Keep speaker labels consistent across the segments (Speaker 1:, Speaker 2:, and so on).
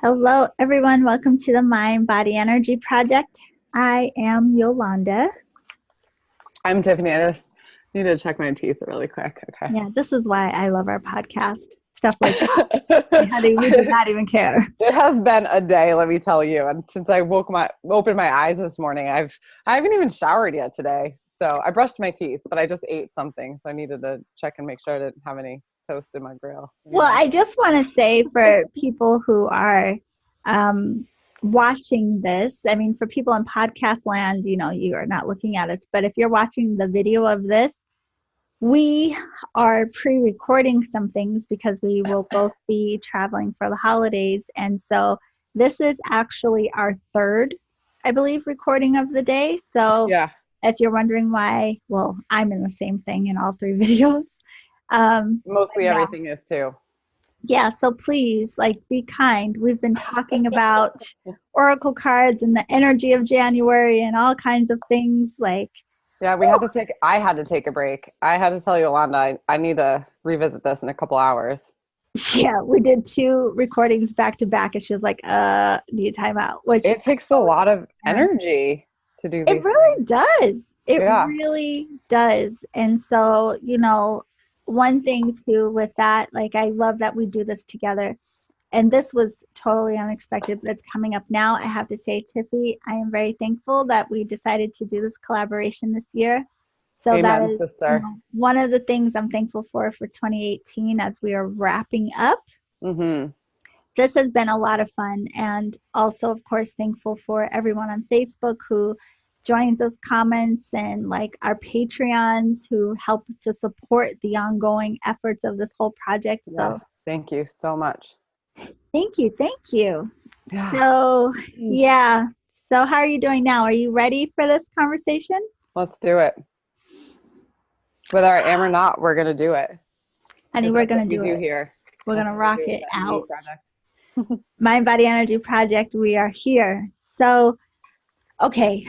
Speaker 1: Hello, everyone. Welcome to the Mind Body Energy Project. I am Yolanda.
Speaker 2: I'm Tiffany. I just need to check my teeth really quick. Okay.
Speaker 1: Yeah, this is why I love our podcast. Stuff like that. Honey, we do not even care.
Speaker 2: It has been a day, let me tell you. And since I opened my eyes this morning, I haven't even showered yet today. So I brushed my teeth, but I just ate something. So I needed to check and make sure I didn't have any toast in my grill.
Speaker 1: Well, I just want to say for people who are watching this, I mean, for people in podcast land, you are not looking at us. But if you're watching the video of this, we are pre-recording some things because we will both be traveling for the holidays. And so this is actually our third, I believe, recording of the day. So
Speaker 2: yeah.
Speaker 1: If you're wondering why, well, I'm in the same thing in all three videos.
Speaker 2: Mostly everything is too.
Speaker 1: Yeah, so please, be kind. We've been talking about oracle cards and the energy of January and all kinds of things
Speaker 2: Yeah, I had to take a break. I had to tell Yolanda, I need to revisit this in a couple hours.
Speaker 1: Yeah, we did 2 recordings back to back and she was like, need time out. Which
Speaker 2: it takes a lot of energy to do these
Speaker 1: It really
Speaker 2: things.
Speaker 1: does. It really does. And so, one thing too with that, I love that we do this together. And this was totally unexpected, but it's coming up now. I have to say, Tiffy, I am very thankful that we decided to do this collaboration this year. So
Speaker 2: Amen,
Speaker 1: that is
Speaker 2: one
Speaker 1: of the things I'm thankful for 2018 as we are wrapping up.
Speaker 2: Mm-hmm.
Speaker 1: This has been a lot of fun. And also, of course, thankful for everyone on Facebook who joins us, comments, and our Patreons who help to support the ongoing efforts of this whole project.
Speaker 2: Yes,
Speaker 1: so
Speaker 2: thank you so much.
Speaker 1: Thank you.
Speaker 2: Yeah.
Speaker 1: So how are you doing now? Are you ready for this conversation?
Speaker 2: Let's do it. Whether I am or not, we're gonna do it.
Speaker 1: Honey, we're gonna do it
Speaker 2: here.
Speaker 1: We're gonna rock it out. Mind Body Energy Project, we are here. So okay,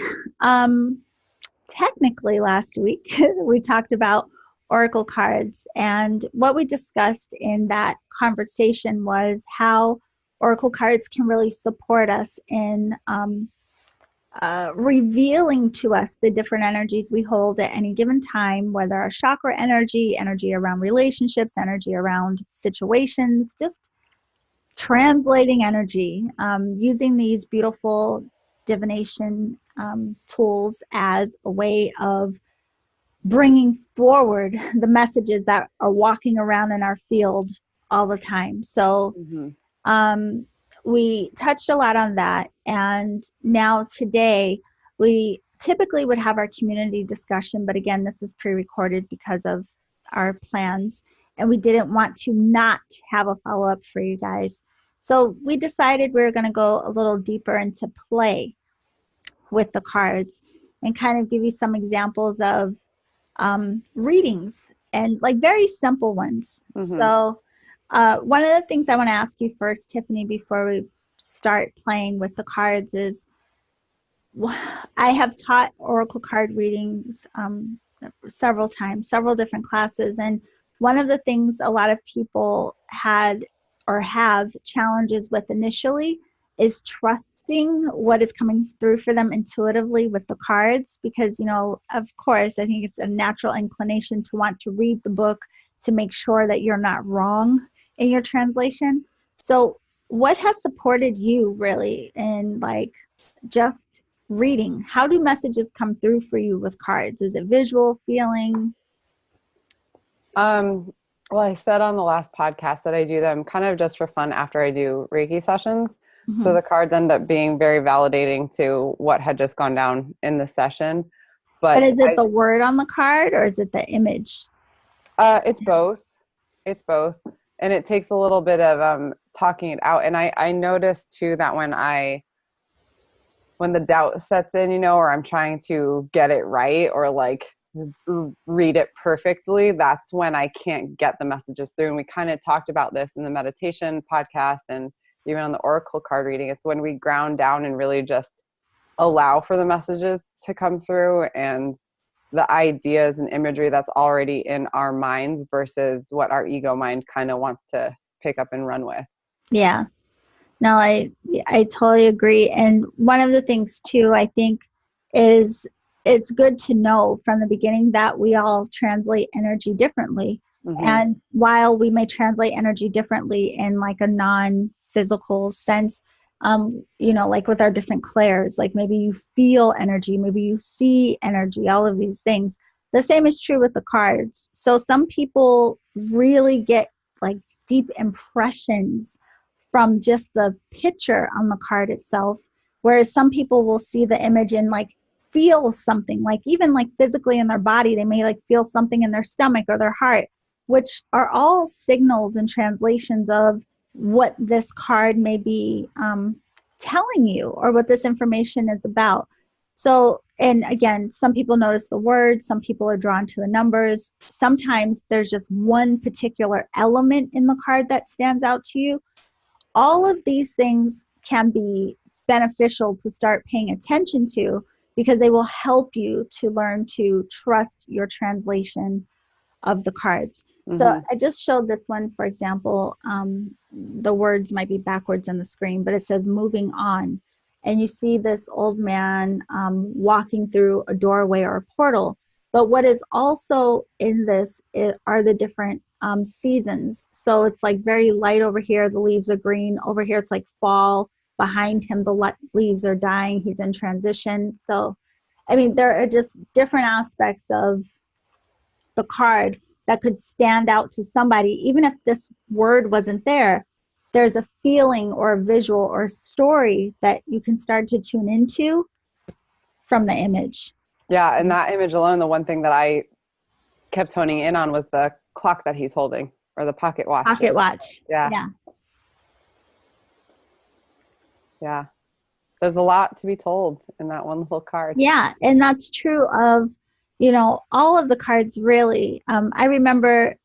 Speaker 1: technically last week we talked about oracle cards, and what we discussed in that conversation was how oracle cards can really support us in revealing to us the different energies we hold at any given time, whether our chakra energy around relationships, energy around situations, just translating energy, using these beautiful divination tools as a way of bringing forward the messages that are walking around in our field all the time. So we touched a lot on that. And now today, we typically would have our community discussion, but again, this is pre-recorded because of our plans. And we didn't want to not have a follow-up for you guys. So we decided we were going to go a little deeper into play with the cards and kind of give you some examples of readings and very simple ones. So one of the things I want to ask you first, Tiffany, before we start playing with the cards is, I have taught oracle card readings several times, several different classes. And one of the things a lot of people had or have challenges with initially is trusting what is coming through for them intuitively with the cards, because, of course, I think it's a natural inclination to want to read the book to make sure that you're not wrong in your translation. So what has supported you really in just reading? How do messages come through for you with cards? Is it visual, feeling?
Speaker 2: Well, I said on the last podcast that I do them kind of just for fun after I do Reiki sessions. So the cards end up being very validating to what had just gone down in the session. But
Speaker 1: is it the word on the card or is it the image?
Speaker 2: It's both. It's both. And it takes a little bit of talking it out. And I noticed too that when the doubt sets in, or I'm trying to get it right or read it perfectly, that's when I can't get the messages through. And we kind of talked about this in the meditation podcast and even on the oracle card reading. It's when we ground down and really just allow for the messages to come through and the ideas and imagery that's already in our minds versus what our ego mind kind of wants to pick up and run with.
Speaker 1: Yeah. No, I totally agree. And one of the things too, I think, is it's good to know from the beginning that we all translate energy differently.
Speaker 2: Mm-hmm.
Speaker 1: And while we may translate energy differently in like a non-physical sense, like with our different clairs, like maybe you feel energy, maybe you see energy, all of these things. The same is true with the cards. So some people really get like deep impressions from just the picture on the card itself, whereas some people will see the image and like feel something, like even like physically in their body, they may like feel something in their stomach or their heart, which are all signals and translations of what this card may be telling you or what this information is about. So, and again, some people notice the words, some people are drawn to the numbers. Sometimes there's just one particular element in the card that stands out to you. All of these things can be beneficial to start paying attention to because they will help you to learn to trust your translation of the cards. So
Speaker 2: Mm-hmm.
Speaker 1: I just showed this one, for example. The words might be backwards on the screen, but it says moving on. And you see this old man walking through a doorway or a portal. But what is also in this are the different seasons. So it's like very light over here, the leaves are green. Over here, it's like fall. Behind him, the leaves are dying. He's in transition. So, I mean, there are just different aspects of the card that could stand out to somebody, even if this word wasn't there. There's a feeling or a visual or a story that you can start to tune into from the image.
Speaker 2: Yeah, and that image alone, the one thing that I kept honing in on was the clock that he's holding, or the pocket watch.
Speaker 1: Pocket watch.
Speaker 2: Yeah.
Speaker 1: Yeah.
Speaker 2: Yeah. There's a lot to be told in that one little card.
Speaker 1: Yeah. And that's true of, all of the cards really. I remember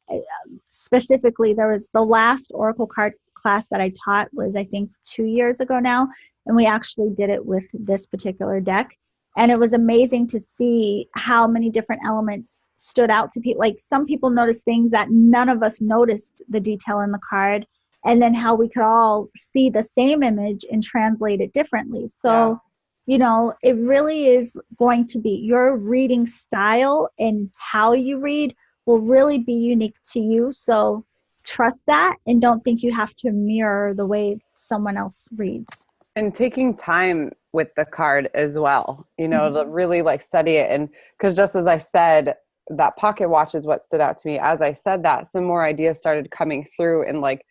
Speaker 1: specifically, there was the last Oracle card class that I taught was, I think, 2 years ago now. And we actually did it with this particular deck. And it was amazing to see how many different elements stood out to people. Like some people noticed things that none of us noticed the detail in the card. And then how we could all see the same image and translate it differently. So, it really is going to be your reading style and how you read will really be unique to you. So trust that and don't think you have to mirror the way someone else reads.
Speaker 2: And taking time with the card as well, to really like study it. And because just as I said, that pocket watch is what stood out to me. As I said that, some more ideas started coming through and like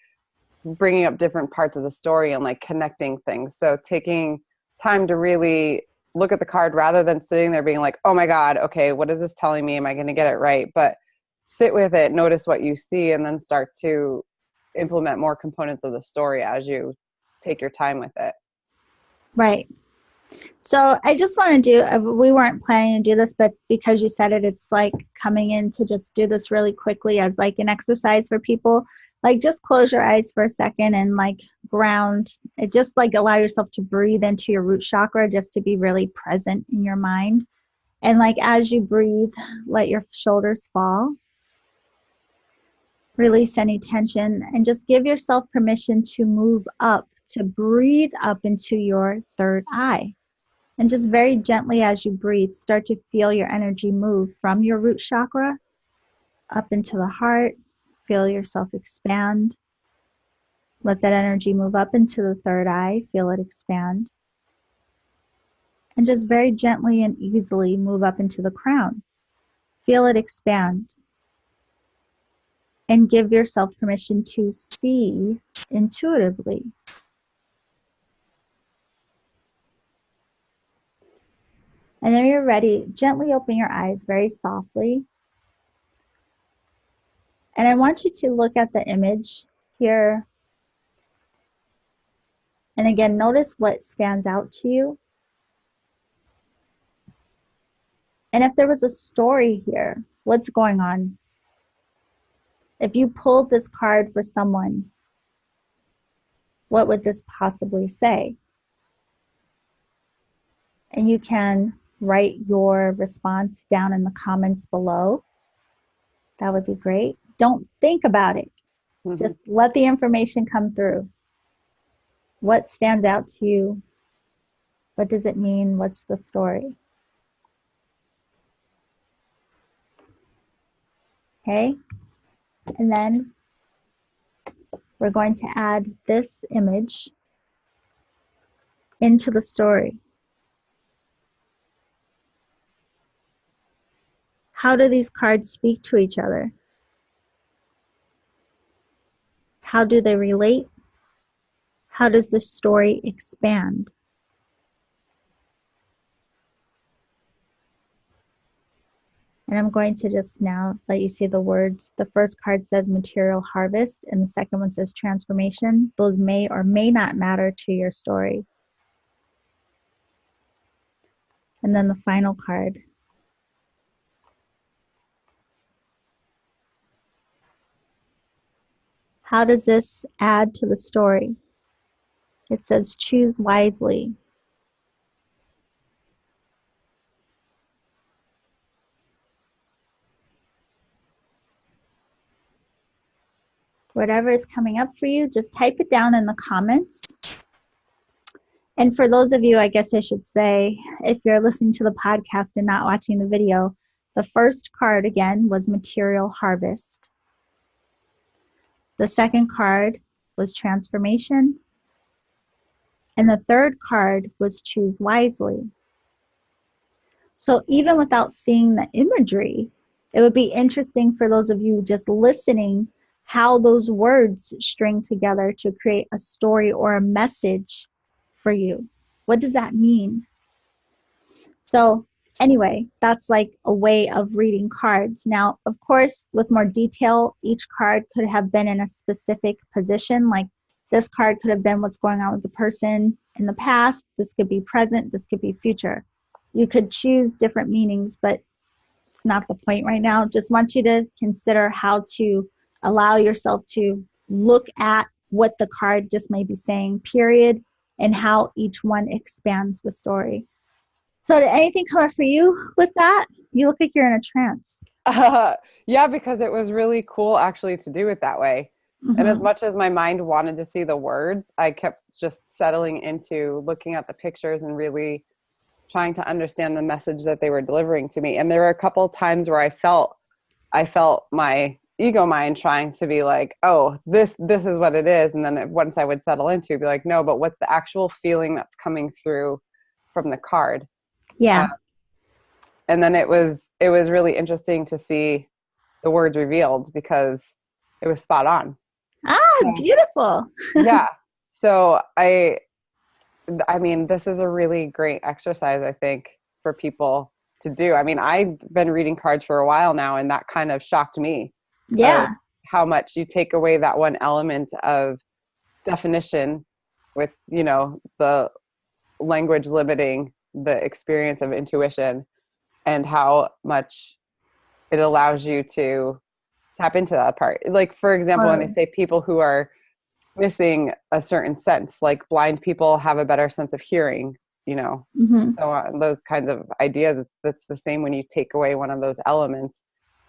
Speaker 2: bringing up different parts of the story and like connecting things. So taking time to really look at the card rather than sitting there being like, oh my God, okay, what is this telling me? Am I going to get it right? But sit with it, notice what you see, and then start to implement more components of the story as you take your time with it.
Speaker 1: Right. So I just want to we weren't planning to do this, but because you said it, it's like coming in to just do this really quickly as like an exercise for people. Like just close your eyes for a second and like ground. It's just like allow yourself to breathe into your root chakra just to be really present in your mind. And like as you breathe, let your shoulders fall. Release any tension and just give yourself permission to move up, to breathe up into your third eye. And just very gently as you breathe, start to feel your energy move from your root chakra up into the heart. Feel yourself expand. Let that energy move up into the third eye. Feel it expand. And just very gently and easily move up into the crown. Feel it expand. And give yourself permission to see intuitively. And then you're ready, gently open your eyes very softly. And I want you to look at the image here. And again, notice what stands out to you. And if there was a story here, what's going on? If you pulled this card for someone, what would this possibly say? And you can write your response down in the comments below. That would be great. Don't think about it. Just let the information come through. What stands out to you? What does it mean? What's the story? Okay. And then we're going to add this image into the story. How do these cards speak to each other? How do they relate? How does the story expand? And I'm going to just now let you see the words. The first card says material harvest, and the second one says transformation. Those may or may not matter to your story. And then the final card. How does this add to the story? It says choose wisely. Whatever is coming up for you, just type it down in the comments. And for those of you, I guess I should say, if you're listening to the podcast and not watching the video, the first card again was material harvest. The second card was transformation. And the third card was choose wisely. So even without seeing the imagery, it would be interesting for those of you just listening how those words string together to create a story or a message for you. What does that mean? So anyway, that's like a way of reading cards. Now, of course, with more detail, each card could have been in a specific position. Like this card could have been what's going on with the person in the past. This could be present. This could be future. You could choose different meanings, but it's not the point right now. Just want you to consider how to allow yourself to look at what the card just may be saying, period, and how each one expands the story. So did anything come up for you with that? You look like you're in a trance.
Speaker 2: Yeah, because it was really cool actually to do it that way. And as
Speaker 1: Mm-hmm.
Speaker 2: much as my mind wanted to see the words, I kept just settling into looking at the pictures and really trying to understand the message that they were delivering to me. And there were a couple of times where I felt my ego mind trying to be like, oh, this is what it is. And then once I would settle into it, be like, no, but what's the actual feeling that's coming through from the card?
Speaker 1: Yeah.
Speaker 2: And then it was really interesting to see the words revealed because it was spot on.
Speaker 1: Ah,
Speaker 2: Yeah.
Speaker 1: beautiful.
Speaker 2: Yeah. So I mean, this is a really great exercise, I think, for people to do. I mean, I've been reading cards for a while now, and that kind of shocked me.
Speaker 1: Yeah.
Speaker 2: How much you take away that one element of definition with, the language limiting the experience of intuition, and how much it allows you to tap into that part. Like, for example, when they say people who are missing a certain sense, like blind people have a better sense of hearing,
Speaker 1: Mm-hmm.
Speaker 2: so those kinds of ideas, that's the same when you take away one of those elements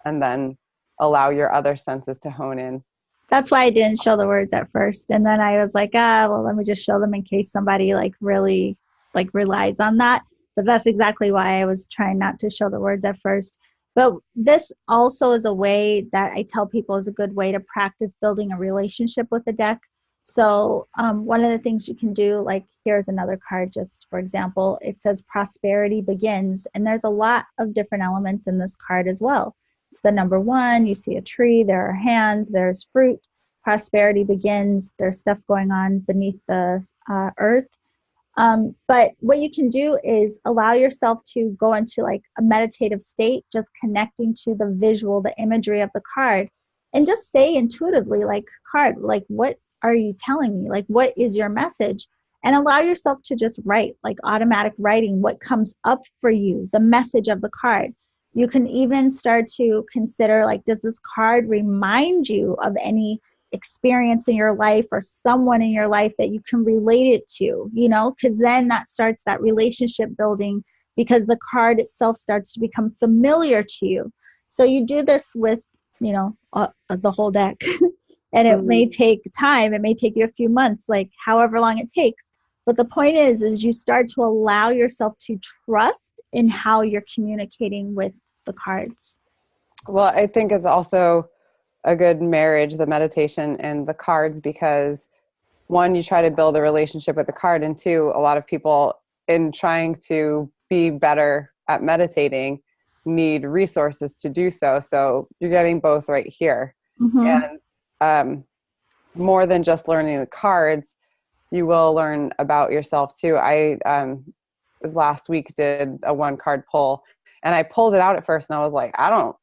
Speaker 2: and then allow your other senses to hone in.
Speaker 1: That's why I didn't show the words at first. And then I was like, well, let me just show them in case somebody like really like relies on that. But that's exactly why I was trying not to show the words at first. But this also is a way that I tell people is a good way to practice building a relationship with the deck. So one of the things you can do, like here's another card, just for example, it says prosperity begins. And there's a lot of different elements in this card as well. It's the number one, you see a tree, there are hands, there's fruit, prosperity begins, there's stuff going on beneath the earth. But what you can do is allow yourself to go into like a meditative state, just connecting to the visual, the imagery of the card, and just say intuitively, like, card, like, what are you telling me? Like, what is your message? And allow yourself to just write, like automatic writing, what comes up for you, the message of the card. You can even start to consider, like, does this card remind you of any experience in your life or someone in your life that you can relate it to, because then that starts that relationship building, because the card itself starts to become familiar to you. So you do this with, the whole deck. And it
Speaker 2: Mhm.
Speaker 1: may take time, it may take you a few months, like however long it takes. But the point is you start to allow yourself to trust in how you're communicating with the cards.
Speaker 2: Well, I think it's also a good marriage, the meditation and the cards, because one, you try to build a relationship with the card, and two, a lot of people in trying to be better at meditating need resources to do so. So you're getting both right here.
Speaker 1: Mm-hmm.
Speaker 2: And more than just learning the cards, you will learn about yourself too. I last week did a one card pull, and I pulled it out at first and I was like, I don't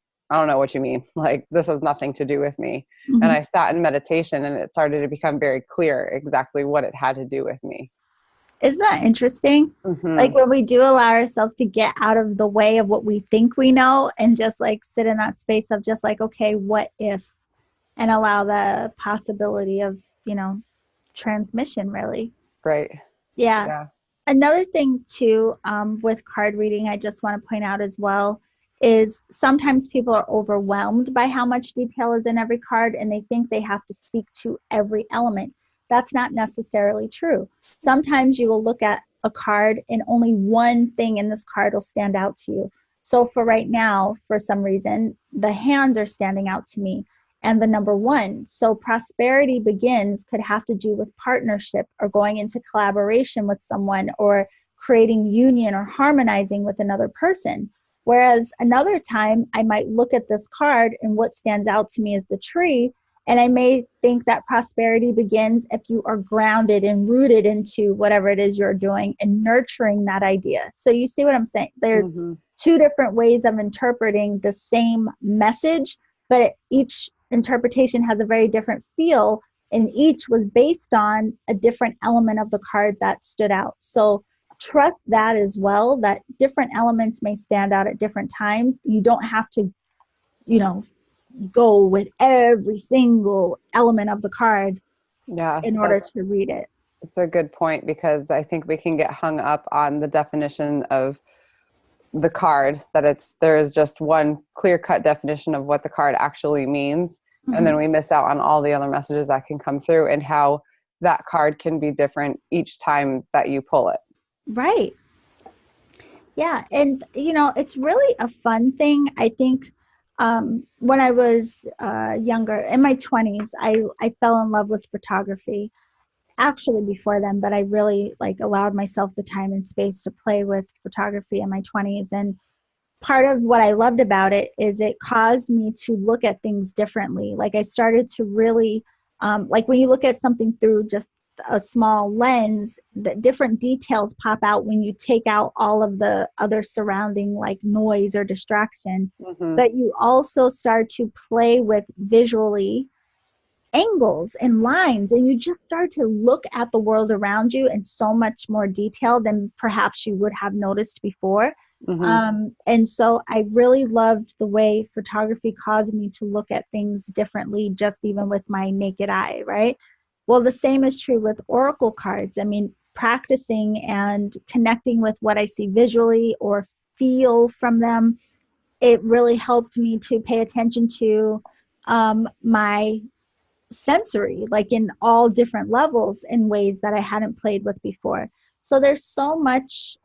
Speaker 2: know what you mean. Like, this has nothing to do with me. And
Speaker 1: Mm-hmm.
Speaker 2: I sat in meditation and it started to become very clear exactly what it had to do with me.
Speaker 1: Isn't that interesting? Like
Speaker 2: Hmm.
Speaker 1: when we do allow ourselves to get out of the way of what we think we know and just like sit in that space of just like, okay, what if? And allow the possibility of, transmission, really.
Speaker 2: Right.
Speaker 1: Yeah.
Speaker 2: Yeah.
Speaker 1: Another thing too, with card reading, I just want to point out as well, is sometimes people are overwhelmed by how much detail is in every card and they think they have to speak to every element. That's not necessarily true. Sometimes you will look at a card and only one thing in this card will stand out to you. So for right now, for some reason, the hands are standing out to me and the number one. So prosperity begins could have to do with partnership or going into collaboration with someone or creating union or harmonizing with another person. Whereas another time I might look at this card and what stands out to me is the tree. And I may think that prosperity begins if you are grounded and rooted into whatever it is you're doing and nurturing that idea. So you see what I'm saying? There's
Speaker 2: Hmm.
Speaker 1: two different ways of interpreting the same message, but each interpretation has a very different feel, and each was based on a different element of the card that stood out. So trust that as well, that different elements may stand out at different times. You don't have to, you know, go with every single element of the card
Speaker 2: Yeah.
Speaker 1: in order to read it.
Speaker 2: That's a good point, because I think we can get hung up on the definition of the card, that there is just one clear cut definition of what the card actually means. And then
Speaker 1: Mhm.
Speaker 2: we miss out on all the other messages that can come through and how that card can be different each time that you pull it.
Speaker 1: Right. Yeah. And, it's really a fun thing. I think when I was younger, in my 20s, I fell in love with photography. Actually, before then, but I really like allowed myself the time and space to play with photography in my 20s. And part of what I loved about it is it caused me to look at things differently. Like I started to really, like when you look at something through just a small lens, the different details pop out when you take out all of the other surrounding like noise or distraction.
Speaker 2: Hmm.
Speaker 1: But you also start to play with visually angles and lines, and you just start to look at the world around you in so much more detail than perhaps you would have noticed before.
Speaker 2: Hmm.
Speaker 1: And so I really loved the way photography caused me to look at things differently, just even with my naked eye, right? Well, the same is true with oracle cards. I mean, practicing and connecting with what I see visually or feel from them, it really helped me to pay attention to my sensory, like in all different levels in ways that I hadn't played with before. So there's so much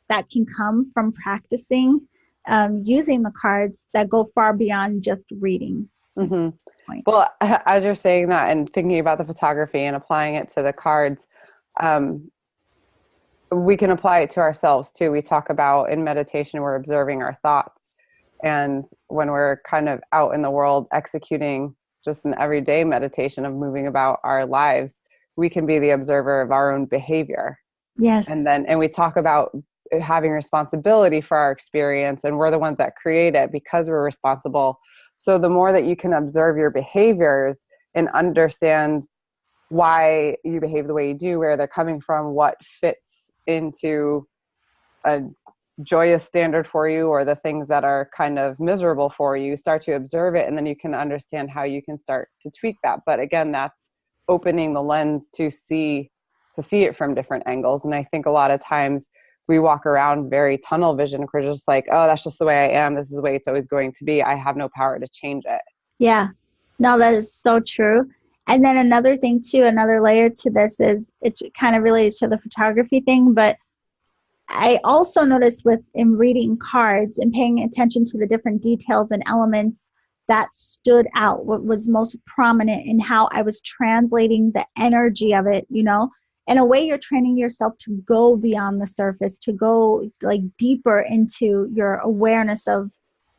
Speaker 1: that can come from practicing using the cards that go far beyond just reading.
Speaker 2: Hmm.
Speaker 1: Point.
Speaker 2: Well, as you're saying that and thinking about the photography and applying it to the cards, um, we can apply it to ourselves too. We talk about in meditation, we're observing our thoughts. And when we're kind of out in the world executing just an everyday meditation of moving about our lives, we can be the observer of our own behavior.
Speaker 1: Yes.
Speaker 2: And we talk about having responsibility for our experience, and we're the ones that create it because we're responsible. So the more that you can observe your behaviors and understand why you behave the way you do, where they're coming from, what fits into a joyous standard for you, or the things that are kind of miserable for you, start to observe it, and then you can understand how you can start to tweak that. But again, that's opening the lens to see it from different angles. And I think a lot of times we walk around very tunnel vision. We're just like, oh, that's just the way I am, this is the way it's always going to be, I have no power to change it.
Speaker 1: Yeah. No, that is so true. And then another thing too, another layer to this is it's kind of related to the photography thing, but I also noticed with in reading cards and paying attention to the different details and elements that stood out, what was most prominent in how I was translating the energy of it, you know. In a way, you're training yourself to go beyond the surface, to go like deeper into your awareness of,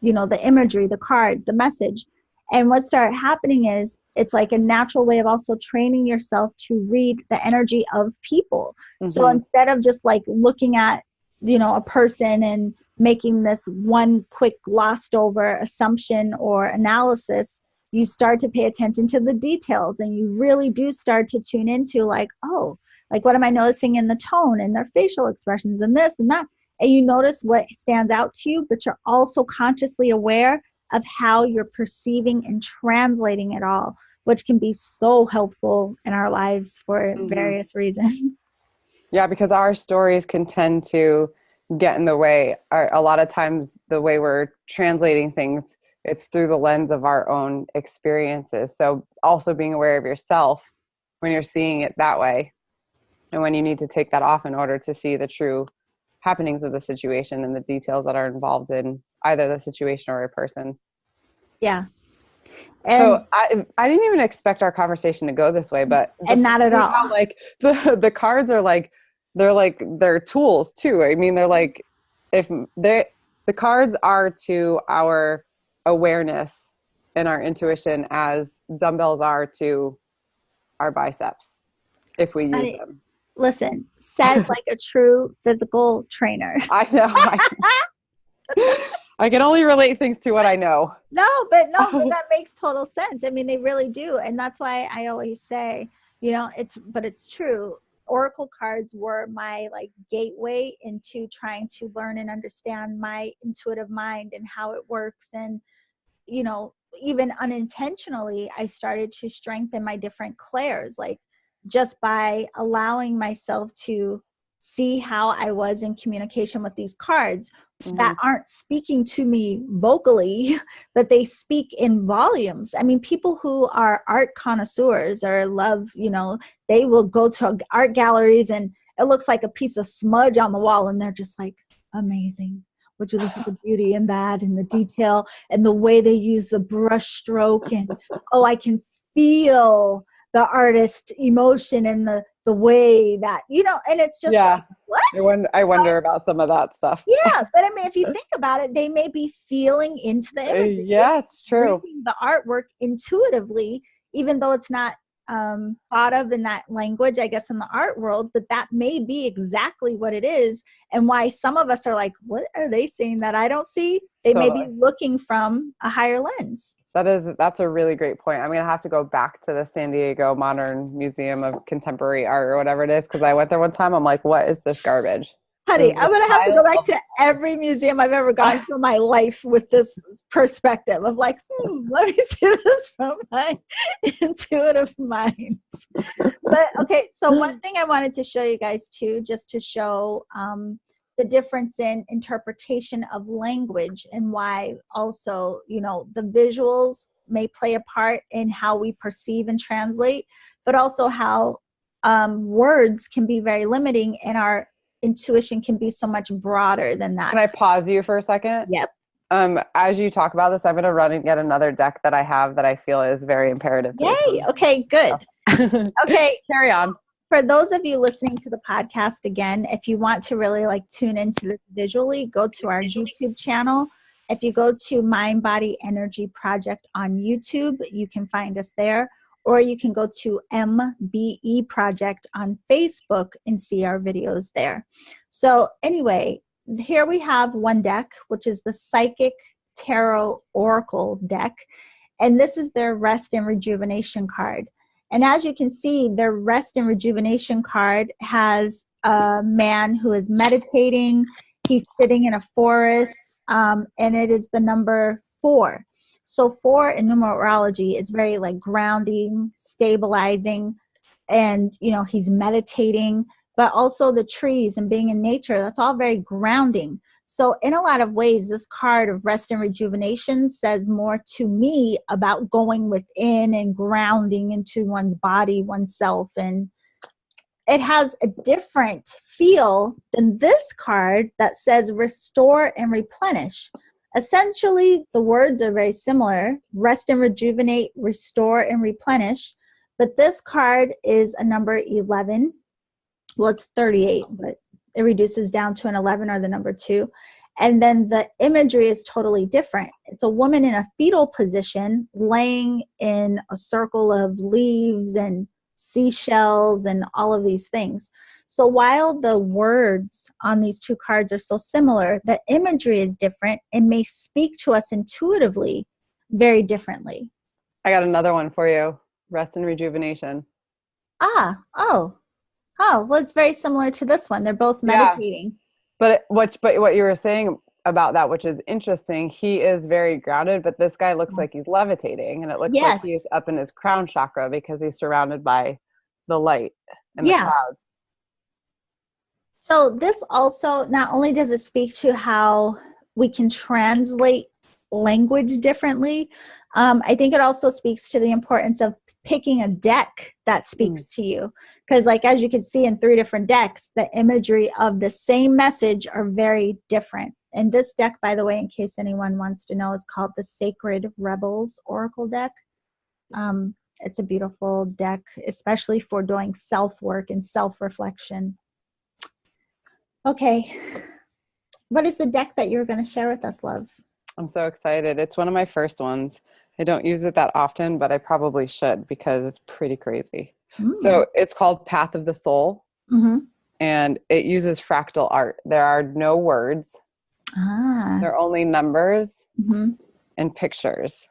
Speaker 1: you know, the imagery, the card, the message. And what started happening is it's like a natural way of also training yourself to read the energy of people. So instead of just like looking at, you know, a person and making this one quick glossed over assumption or analysis, you start to pay attention to the details and you really do start to tune into like, oh, like what am I noticing in the tone and their facial expressions and this and that. And you notice what stands out to you, but you're also consciously aware of how you're perceiving and translating it all, which can be so helpful in our lives for various reasons.
Speaker 2: Yeah, because our stories can tend to get in the way. A lot of times, the way we're translating things, it's through the lens of our own experiences. So also being aware of yourself when you're seeing it that way, and when you need to take that off in order to see the true happenings of the situation and the details that are involved in either the situation or a person.
Speaker 1: Yeah.
Speaker 2: So
Speaker 1: And
Speaker 2: I didn't even expect our conversation to go this way, but
Speaker 1: and
Speaker 2: just
Speaker 1: not at all.
Speaker 2: how like the cards are like they're tools too. I mean, they're like if they the cards are to our awareness and our intuition as dumbbells are to our biceps if we use them.
Speaker 1: Listen, said like a true physical trainer.
Speaker 2: I know. I can only relate things to what I know.
Speaker 1: No, but that makes total sense. I mean, they really do. And that's why I always say, you know, it's true. Oracle cards were my like gateway into trying to learn and understand my intuitive mind and how it works. And, you know, even unintentionally, I started to strengthen my different clairs, like just by allowing myself to see how I was in communication with these cards that aren't speaking to me vocally, but they speak in volumes. I mean, people who are art connoisseurs or love, you know, they will go to art galleries and it looks like a piece of smudge on the wall and they're just like, amazing. Would you look at the beauty in that and the detail and the way they use the brush stroke and, oh, I can feel the artist emotion and the way that, you know, and it's just like, what?
Speaker 2: I wonder about some of that stuff.
Speaker 1: Yeah, but I mean, if you think about it, they may be feeling into the imagery.
Speaker 2: Yeah, it's true.
Speaker 1: Reading the artwork intuitively, even though it's not thought of in that language, I guess, in the art world, but that may be exactly what it is. And why some of us are like, what are they saying that I don't see? They may be looking from a higher lens.
Speaker 2: That's a really great point. I'm going to have to go back to the San Diego Modern Museum of Contemporary Art or whatever it is, because I went there one time. I'm like, what is this garbage?
Speaker 1: Honey, I'm going to have to go back to every museum I've ever gone to in my life with this perspective of like, let me see this from my intuitive mind. But okay, so one thing I wanted to show you guys too, just to show the difference in interpretation of language and why also, you know, the visuals may play a part in how we perceive and translate, but also how words can be very limiting and our intuition can be so much broader than that.
Speaker 2: Can I pause you for a second?
Speaker 1: Yep.
Speaker 2: As you talk about this, I'm going to run and get another deck that I have that I feel is very imperative.
Speaker 1: Yay. Okay, good. Okay.
Speaker 2: Carry on.
Speaker 1: For those of you listening to the podcast, again, if you want to really like tune into this visually, go to our YouTube channel. If you go to Mind Body Energy Project on YouTube, you can find us there. Or you can go to MBE Project on Facebook and see our videos there. So anyway, here we have one deck, which is the Psychic Tarot Oracle deck. And this is their Rest and Rejuvenation card. And as you can see, their Rest and Rejuvenation card has a man who is meditating. He's sitting in a forest, and it is the number 4. So 4 in numerology is very like grounding, stabilizing, and, you know, he's meditating, but also the trees and being in nature, that's all very grounding. So in a lot of ways, this card of rest and rejuvenation says more to me about going within and grounding into one's body, oneself. And it has a different feel than this card that says restore and replenish. Essentially, the words are very similar: rest and rejuvenate, restore and replenish. But this card is a number 11. Well, it's 38, but it reduces down to an 11, or the number 2. And then the imagery is totally different. It's a woman in a fetal position laying in a circle of leaves and seashells and all of these things. So while the words on these two cards are so similar, the imagery is different and may speak to us intuitively very differently.
Speaker 2: I got another one for you. Rest and rejuvenation.
Speaker 1: Oh, well, it's very similar to this one. They're both meditating.
Speaker 2: But what you were saying about that, which is interesting, he is very grounded, but this guy looks like he's levitating, and it looks like he's up in his crown chakra because he's surrounded by the light and the clouds.
Speaker 1: So this also, not only does it speak to how we can translate language differently, I think it also speaks to the importance of picking a deck that speaks to you. Because like, as you can see in 3 different decks, the imagery of the same message are very different. And this deck, by the way, in case anyone wants to know, is called the Sacred Rebels Oracle deck. It's a beautiful deck, especially for doing self-work and self-reflection. Okay. What is the deck that you're going to share with us, love?
Speaker 2: I'm so excited. It's one of my first ones. I don't use it that often, but I probably should because it's pretty crazy. So it's called Path of the Soul, and it uses fractal art. There are no words. There are only numbers and pictures.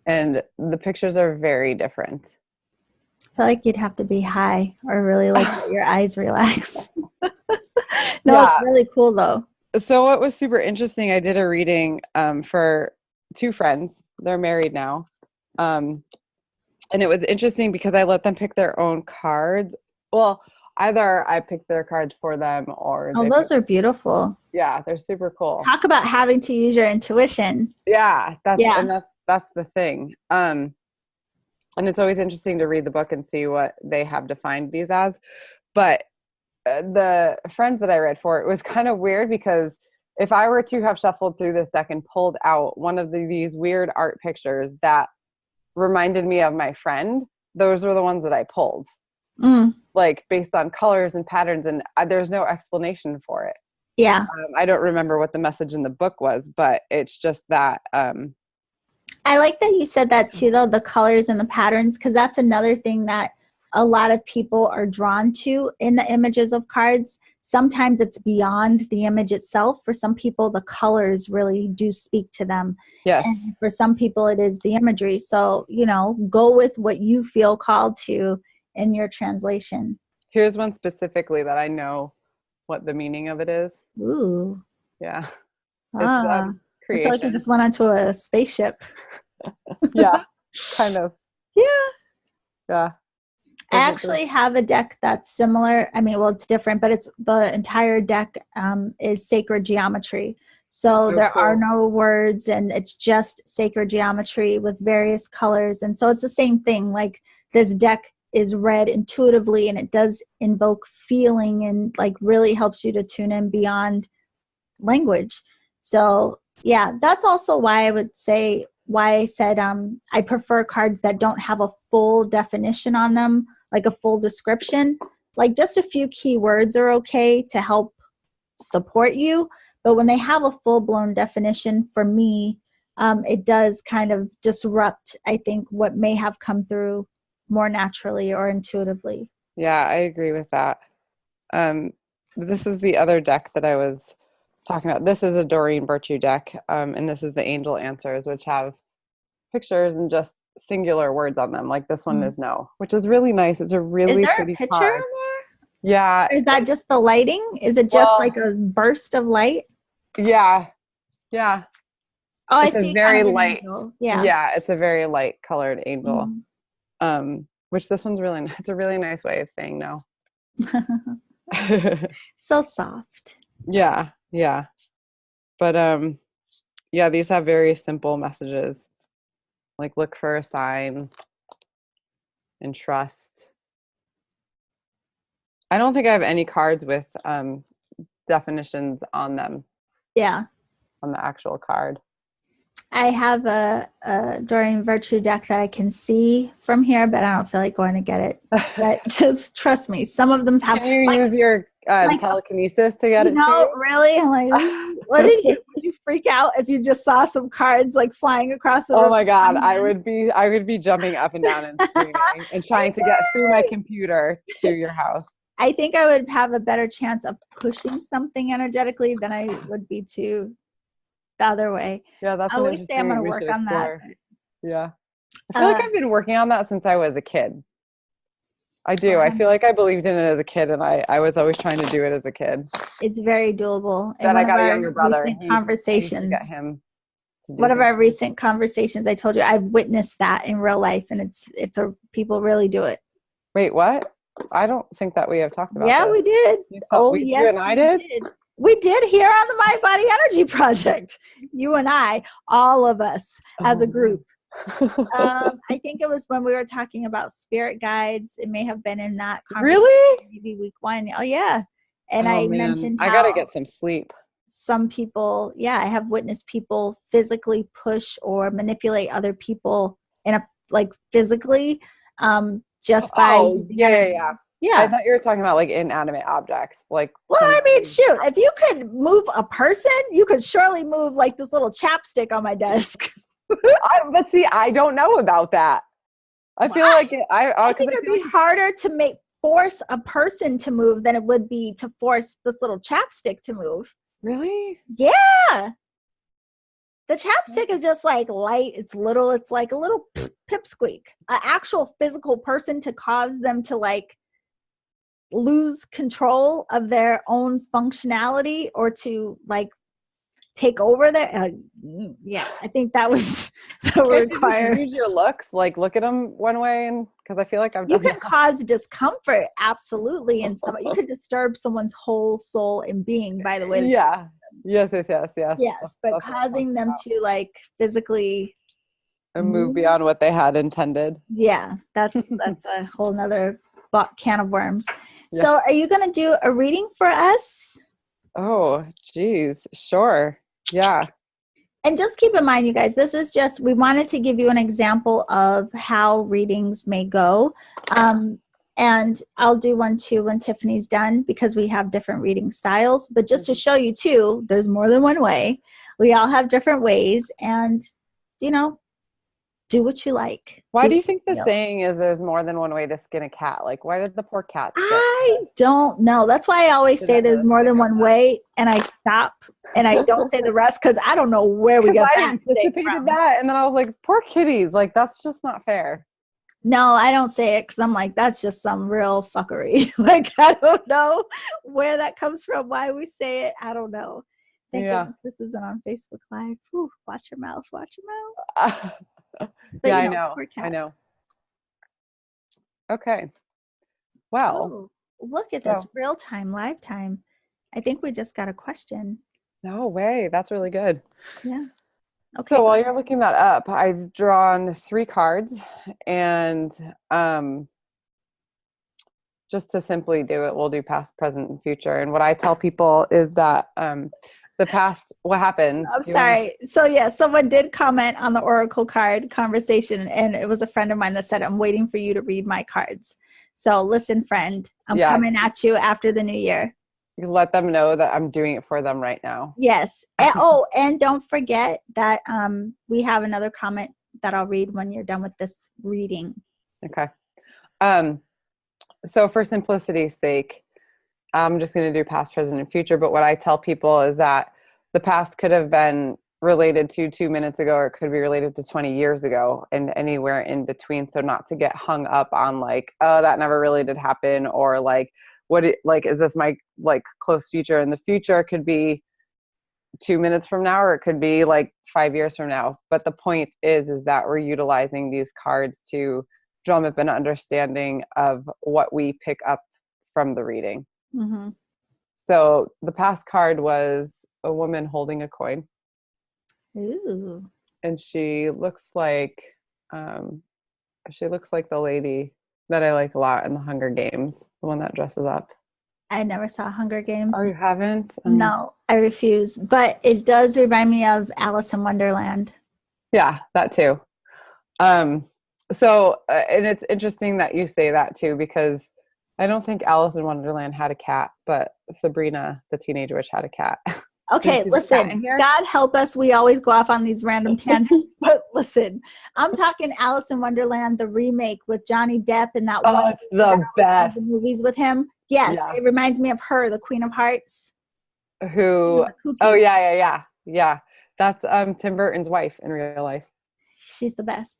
Speaker 2: And the pictures are very different.
Speaker 1: I feel like you'd have to be high or really like let your eyes relax. No, it's really cool though.
Speaker 2: So what was super interesting, I did a reading for 2 friends. They're married now. And it was interesting because I let them pick their own cards. Well, either I picked their cards for them or
Speaker 1: those are beautiful.
Speaker 2: Yeah, they're super cool.
Speaker 1: Talk about having to use your intuition.
Speaker 2: Yeah, that's the thing. And it's always interesting to read the book and see what they have defined these as. But the friends that I read for, it was kind of weird because if I were to have shuffled through this deck and pulled out one of these weird art pictures that reminded me of my friend, those were the ones that I pulled. Like based on colors and patterns, and there's no explanation for it. I don't remember what the message in the book was, but it's just that
Speaker 1: I like that you said that too, though, the colors and the patterns, because that's another thing that a lot of people are drawn to in the images of cards. Sometimes it's beyond the image itself. For some people, the colors really do speak to them.
Speaker 2: Yes.
Speaker 1: And for some people, it is the imagery. So, go with what you feel called to in your translation.
Speaker 2: Here's one specifically that I know what the meaning of it is.
Speaker 1: Ooh.
Speaker 2: Yeah.
Speaker 1: It's creation. I feel like you just went onto a spaceship.
Speaker 2: Yeah, kind of. Yeah.
Speaker 1: I actually have a deck that's similar. I mean, well, it's different, but it's the entire deck is sacred geometry. So there are no words, and it's just sacred geometry with various colors. And so it's the same thing. Like, this deck is read intuitively, and it does invoke feeling and like really helps you to tune in beyond language. So yeah, that's also why I said I prefer cards that don't have a full definition on them, like a full description. Like, just a few keywords are okay to help support you. But when they have a full-blown definition, for me, it does kind of disrupt, I think, what may have come through more naturally or intuitively.
Speaker 2: Yeah, I agree with that. This is the other deck that I was talking about. This is a Doreen Virtue deck, and this is the Angel Answers, which have pictures and just singular words on them. Like this one is no, which is really nice. It's a really pretty
Speaker 1: picture
Speaker 2: card.
Speaker 1: in there?
Speaker 2: Yeah.
Speaker 1: Or is that just the lighting? Is it just like a burst of light?
Speaker 2: Yeah. Yeah.
Speaker 1: Oh,
Speaker 2: it's
Speaker 1: I see.
Speaker 2: A very light.
Speaker 1: Angel. Yeah.
Speaker 2: Yeah. It's a very light colored angel. Which this one's it's a really nice way of saying no.
Speaker 1: So soft.
Speaker 2: Yeah. Yeah. But yeah, these have very simple messages. Like look for a sign and trust. I don't think I have any cards with definitions on them
Speaker 1: Yeah.
Speaker 2: on the actual card.
Speaker 1: I have a Dorian Virtue deck that I can see from here, but I don't feel like going to get it. But just trust me, some of them have
Speaker 2: Can you
Speaker 1: like
Speaker 2: use your
Speaker 1: like
Speaker 2: telekinesis to get it too?
Speaker 1: really. I'm like, what did you? Would you freak out if you just saw some cards like flying across the
Speaker 2: Oh
Speaker 1: room?
Speaker 2: my God, I would be jumping up and down and screaming and trying to get through my computer to your house.
Speaker 1: I think I would have a better chance of pushing something energetically than I would be to the other way.
Speaker 2: Yeah, that's
Speaker 1: I
Speaker 2: an
Speaker 1: always say I'm going
Speaker 2: interesting
Speaker 1: to
Speaker 2: we
Speaker 1: work
Speaker 2: should
Speaker 1: on that.
Speaker 2: explore. Yeah. I feel like
Speaker 1: Uh,
Speaker 2: I've been working on that since I was a kid. I do. I
Speaker 1: um,
Speaker 2: feel like I believed in it as a kid and I was always trying to do it as a kid.
Speaker 1: it's very doable. In
Speaker 2: Then I
Speaker 1: one of
Speaker 2: got a
Speaker 1: our
Speaker 2: younger brother.
Speaker 1: recent
Speaker 2: I used to get
Speaker 1: conversations,
Speaker 2: him to do
Speaker 1: one of
Speaker 2: things.
Speaker 1: our recent conversations, I told you I've witnessed that in real life, and it's a people really do it.
Speaker 2: Wait, what? I don't think that we have talked about
Speaker 1: Yeah,
Speaker 2: this.
Speaker 1: we did. Oh,
Speaker 2: You and
Speaker 1: yes,
Speaker 2: I
Speaker 1: we
Speaker 2: did?
Speaker 1: did. We did here on the Mind Body Energy Project. You and I, all of us as a
Speaker 2: Oh,
Speaker 1: group.
Speaker 2: man.
Speaker 1: I think it was when we were talking about spirit guides. It may have been in that conversation,
Speaker 2: Really?
Speaker 1: maybe week 1. Oh, yeah. And
Speaker 2: Oh
Speaker 1: I
Speaker 2: man,
Speaker 1: mentioned
Speaker 2: I gotta
Speaker 1: how
Speaker 2: get some sleep.
Speaker 1: some people, yeah, I have witnessed people physically push or manipulate other people in a like physically, just by
Speaker 2: Oh,
Speaker 1: using
Speaker 2: yeah, yeah,
Speaker 1: energy.
Speaker 2: yeah. I
Speaker 1: Yeah.
Speaker 2: thought you were talking about like inanimate objects, like
Speaker 1: Well, I mean,
Speaker 2: somebody.
Speaker 1: shoot, if you could move a person, you could surely move like this little chapstick on my desk.
Speaker 2: But see, I don't know about that. I feel
Speaker 1: Why?
Speaker 2: like
Speaker 1: I
Speaker 2: because
Speaker 1: think
Speaker 2: I
Speaker 1: it'd
Speaker 2: feel
Speaker 1: be
Speaker 2: like
Speaker 1: harder to make force a person to move than it would be to force this little chapstick to move.
Speaker 2: really.
Speaker 1: Yeah. The chapstick is just like light. It's little. It's like a little pipsqueak. An actual physical person to cause them to like lose control of their own functionality or to like take over their. Yeah, I think that was that would
Speaker 2: Can't you just
Speaker 1: require.
Speaker 2: use your looks? Like look at them one way, and because I feel like I've
Speaker 1: You
Speaker 2: done
Speaker 1: can
Speaker 2: that.
Speaker 1: cause discomfort, absolutely, and some you could disturb someone's whole soul and being by the way that you.
Speaker 2: Yeah. Yes, yes, yes, yes.
Speaker 1: Yes, but
Speaker 2: That's what I'm talking
Speaker 1: causing them
Speaker 2: about.
Speaker 1: to like physically
Speaker 2: And move
Speaker 1: move.
Speaker 2: beyond what they had intended.
Speaker 1: Yeah, that's a whole nother can of worms.
Speaker 2: Yeah.
Speaker 1: So are you going to do a reading for us?
Speaker 2: Oh, geez. Sure. Yeah.
Speaker 1: And just keep in mind, you guys, this is just, we wanted to give you an example of how readings may go. And I'll do one too when Tiffany's done because we have different reading styles. But just to show you too, there's more than one way. We all have different ways. And, you know, do what you like.
Speaker 2: Why
Speaker 1: Do
Speaker 2: do
Speaker 1: what
Speaker 2: you think
Speaker 1: you
Speaker 2: the
Speaker 1: feel.
Speaker 2: saying is there's more than one way to skin a cat? Like, why did the poor cats get
Speaker 1: I don't know. That's why I always
Speaker 2: the
Speaker 1: say there's more
Speaker 2: stick
Speaker 1: than
Speaker 2: on
Speaker 1: one
Speaker 2: that?
Speaker 1: way, and I stop and I don't say the rest because I don't know where we
Speaker 2: Because
Speaker 1: got
Speaker 2: I
Speaker 1: that saying
Speaker 2: anticipated
Speaker 1: from.
Speaker 2: that, and then I was like, poor kitties. Like, that's just not fair.
Speaker 1: No, I don't say it because I'm like, that's just some real fuckery. Like, I don't know where that comes from, why we say it. I don't know. Thank
Speaker 2: Yeah.
Speaker 1: goodness this isn't on Facebook Live. Whew, watch your mouth, watch your mouth. But
Speaker 2: Yeah,
Speaker 1: you
Speaker 2: I
Speaker 1: know,
Speaker 2: know.
Speaker 1: poor
Speaker 2: I
Speaker 1: cats.
Speaker 2: know. Okay. Well,
Speaker 1: Oh, look at this
Speaker 2: so
Speaker 1: real time, live time. I think we just got a question.
Speaker 2: no way. That's really good.
Speaker 1: Yeah. Okay,
Speaker 2: So
Speaker 1: go
Speaker 2: while
Speaker 1: ahead.
Speaker 2: you're looking that up, I've drawn 3 cards, and just to simply do it, we'll do past, present, and future. And what I tell people is that the past, what happened?
Speaker 1: I'm
Speaker 2: Do you want to?
Speaker 1: sorry. So yeah, someone did comment on the Oracle card conversation, and it was a friend of mine that said, "I'm waiting for you to read my cards." So listen, friend, I'm
Speaker 2: Yeah,
Speaker 1: coming at you after the new year.
Speaker 2: you let them know that I'm doing it for them right now.
Speaker 1: Yes. And, oh, and don't forget that we have another comment that I'll read when you're done with this reading.
Speaker 2: Okay. Um, so for simplicity's sake, I'm just going to do past, present, and future. But what I tell people is that the past could have been related to 2 minutes ago, or it could be related to 20 years ago, and anywhere in between. So not to get hung up on like, oh, that never really did happen, or like, like, is this my like close future? And the future could be 2 minutes from now, or it could be like 5 years from now. But the point is that we're utilizing these cards to drum up an understanding of what we pick up from the reading.
Speaker 1: Mm-hmm.
Speaker 2: So the past card was a woman holding a coin.
Speaker 1: Ooh.
Speaker 2: And um, she looks like the lady that I like a lot in the Hunger Games, the one that dresses up.
Speaker 1: I never saw Hunger Games.
Speaker 2: Oh, you haven't?
Speaker 1: No, I refuse. But it does remind me of Alice in Wonderland.
Speaker 2: Yeah, that too. Um, and it's interesting that you say that too, because I don't think Alice in Wonderland had a cat, but Sabrina, the teenage witch, had a cat. Do you
Speaker 1: Okay,
Speaker 2: see the cat
Speaker 1: listen,
Speaker 2: in here?
Speaker 1: God help us. We always go off on these random tangents. But listen, I'm talking Alice in Wonderland, the remake with Johnny Depp and that
Speaker 2: Oh,
Speaker 1: one
Speaker 2: it's
Speaker 1: that
Speaker 2: the
Speaker 1: always does
Speaker 2: best.
Speaker 1: the movies with him. Yes,
Speaker 2: Yeah.
Speaker 1: it reminds me of her, the Queen of Hearts.
Speaker 2: Who? Oh,
Speaker 1: Kooky.
Speaker 2: yeah. That's Tim Burton's wife in real life.
Speaker 1: She's the best.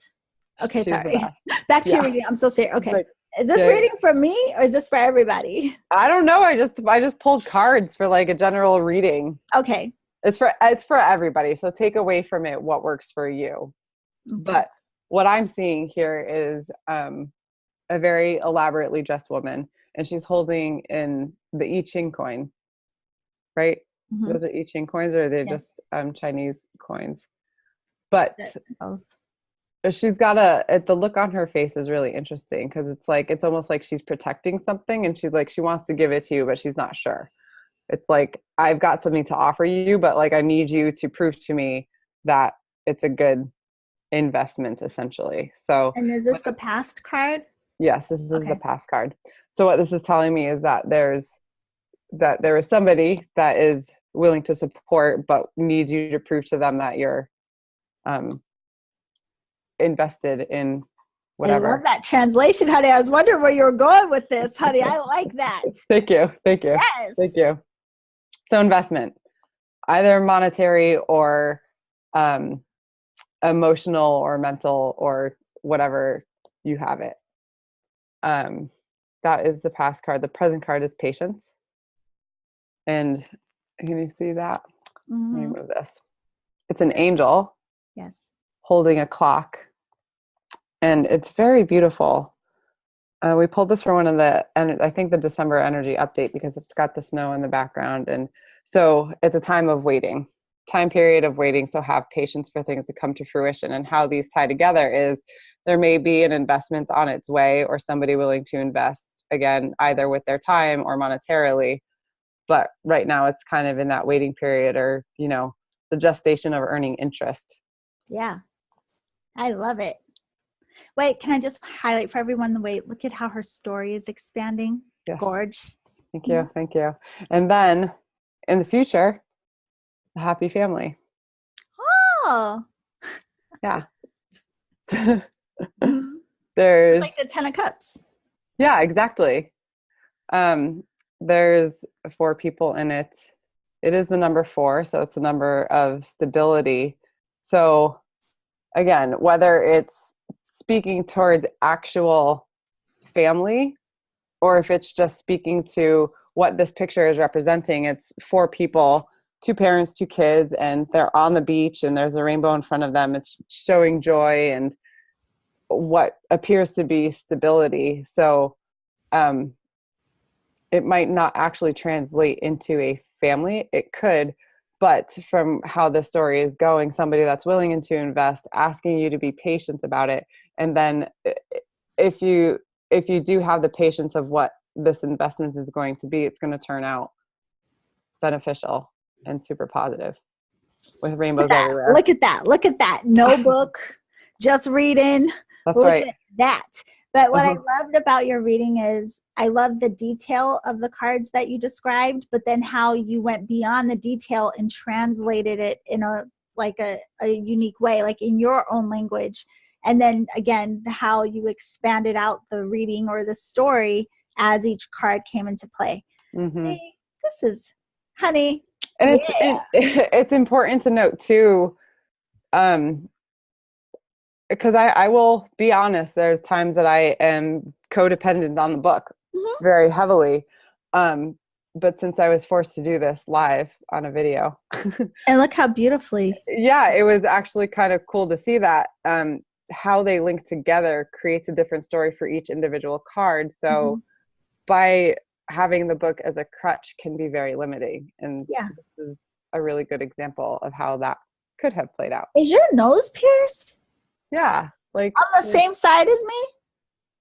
Speaker 1: Okay,
Speaker 2: She's the
Speaker 1: sorry.
Speaker 2: best.
Speaker 1: Back to your
Speaker 2: Yeah.
Speaker 1: reading. I'm so serious.
Speaker 2: It's
Speaker 1: Okay.
Speaker 2: like,
Speaker 1: Is this
Speaker 2: yeah.
Speaker 1: reading for me or is this for everybody?
Speaker 2: I don't know. I just pulled cards for like a general reading.
Speaker 1: Okay.
Speaker 2: It's for everybody. So take away from it what works for you.
Speaker 1: Okay.
Speaker 2: But what I'm seeing here is a very elaborately dressed woman, and she's holding in the I Ching coin, right?
Speaker 1: Mm-hmm.
Speaker 2: Those are I Ching coins, or are they
Speaker 1: Yes.
Speaker 2: just Chinese coins? But
Speaker 1: Both.
Speaker 2: she's got the look on her face is really interesting, because it's almost like she's protecting something, and she wants to give it to you, but she's not sure. It's like, I've got something to offer you, but like, I need you to prove to me that it's a good investment, essentially. So,
Speaker 1: And is this the past card?
Speaker 2: yes, this is the
Speaker 1: Okay.
Speaker 2: pass card. So what this is telling me is that there is somebody that is willing to support, but needs you to prove to them that you're invested in
Speaker 1: I love
Speaker 2: whatever.
Speaker 1: that translation, honey. I was wondering where you were going with this, honey. I like that.
Speaker 2: Thank you. Thank you. Thank
Speaker 1: Yes.
Speaker 2: you. So investment, either monetary or um, emotional or mental or whatever you have it. That is the past card. The present card is patience. And can you see that? Let me
Speaker 1: Mm-hmm.
Speaker 2: move this. It's an angel
Speaker 1: Yes.
Speaker 2: holding a clock, and it's very beautiful. We pulled this for one of and I think the December energy update, because it's got the snow in the background, and so it's a time period of waiting. So have patience for things to come to fruition. And how these tie together is there may be an investment on its way, or somebody willing to invest again, either with their time or monetarily. But right now it's kind of in that waiting period, or the gestation of earning interest.
Speaker 1: Yeah. I love it. Wait, can I just highlight for everyone the wait? Look at how her story is expanding.
Speaker 2: Yes.
Speaker 1: Gorge.
Speaker 2: Thank you. Thank you. And then in the future, the happy family.
Speaker 1: Oh.
Speaker 2: Yeah.
Speaker 1: Mm-hmm.
Speaker 2: There's,
Speaker 1: It's like the 10 of Cups.
Speaker 2: yeah, exactly. There's 4 people in it. It is the number 4, so it's the number of stability. So again, whether it's speaking towards actual family, or if it's just speaking to what this picture is representing, it's 4 people, 2 parents, 2 kids, and they're on the beach and there's a rainbow in front of them. It's showing joy and what appears to be stability. So it might not actually translate into a family. It could, but from how the story is going, somebody that's willing to invest, asking you to be patient about it. And then if you do have the patience of what this investment is going to be, it's going to turn out beneficial and super positive with rainbows everywhere.
Speaker 1: Look at that. Look at that. No book, just reading.
Speaker 2: That's
Speaker 1: Look
Speaker 2: right.
Speaker 1: at that. But what I loved about your reading is I love the detail of the cards that you described, but then how you went beyond the detail and translated it in a unique way, like in your own language. And then again, how you expanded out the reading or the story as each card came into play.
Speaker 2: Mm-hmm.
Speaker 1: See, this is, honey.
Speaker 2: And
Speaker 1: Yeah.
Speaker 2: it's important to note too, because I will be honest, there's times that I am codependent on the book very heavily. But since I was forced to do this live on a video.
Speaker 1: And look how beautifully.
Speaker 2: Yeah, it was actually kind of cool to see that how they link together creates a different story for each individual card. So by having the book as a crutch can be very limiting. And
Speaker 1: yeah,
Speaker 2: this is a really good example of how that could have played out.
Speaker 1: Is your nose pierced?
Speaker 2: Yeah. Like
Speaker 1: On the same side as me?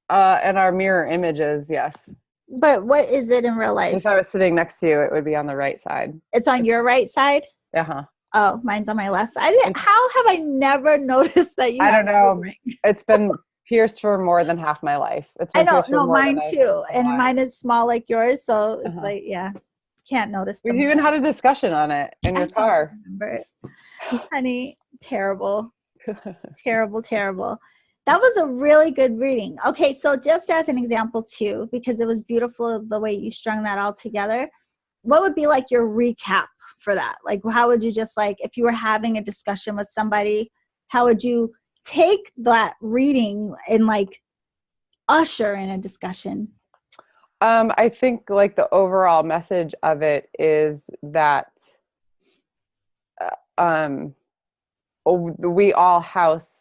Speaker 2: And our mirror images, yes.
Speaker 1: But what is it in real life?
Speaker 2: If I was sitting next to you, it would be on the right side.
Speaker 1: It's on your right side?
Speaker 2: Uh-huh.
Speaker 1: Oh, mine's on my left. How have I never noticed that you
Speaker 2: I
Speaker 1: have
Speaker 2: don't
Speaker 1: a nose
Speaker 2: know.
Speaker 1: ring?
Speaker 2: It's been pierced for more than half my life. It's
Speaker 1: I
Speaker 2: been
Speaker 1: know,
Speaker 2: pierced for
Speaker 1: no,
Speaker 2: more than
Speaker 1: mine too. And
Speaker 2: life.
Speaker 1: mine is small like yours, so it's
Speaker 2: Uh-huh.
Speaker 1: like, yeah, can't notice
Speaker 2: We've
Speaker 1: them.
Speaker 2: even had a discussion on it in
Speaker 1: I
Speaker 2: your
Speaker 1: don't
Speaker 2: car.
Speaker 1: remember it. Honey, terrible, terrible, terrible. That was a really good reading. Okay, so just as an example too, because it was beautiful the way you strung that all together, what would be like your recap for that? Like, how would you just like, if you were having a discussion with somebody, how would you take that reading and like usher in a discussion?
Speaker 2: I think like the overall message of it is that um, we all house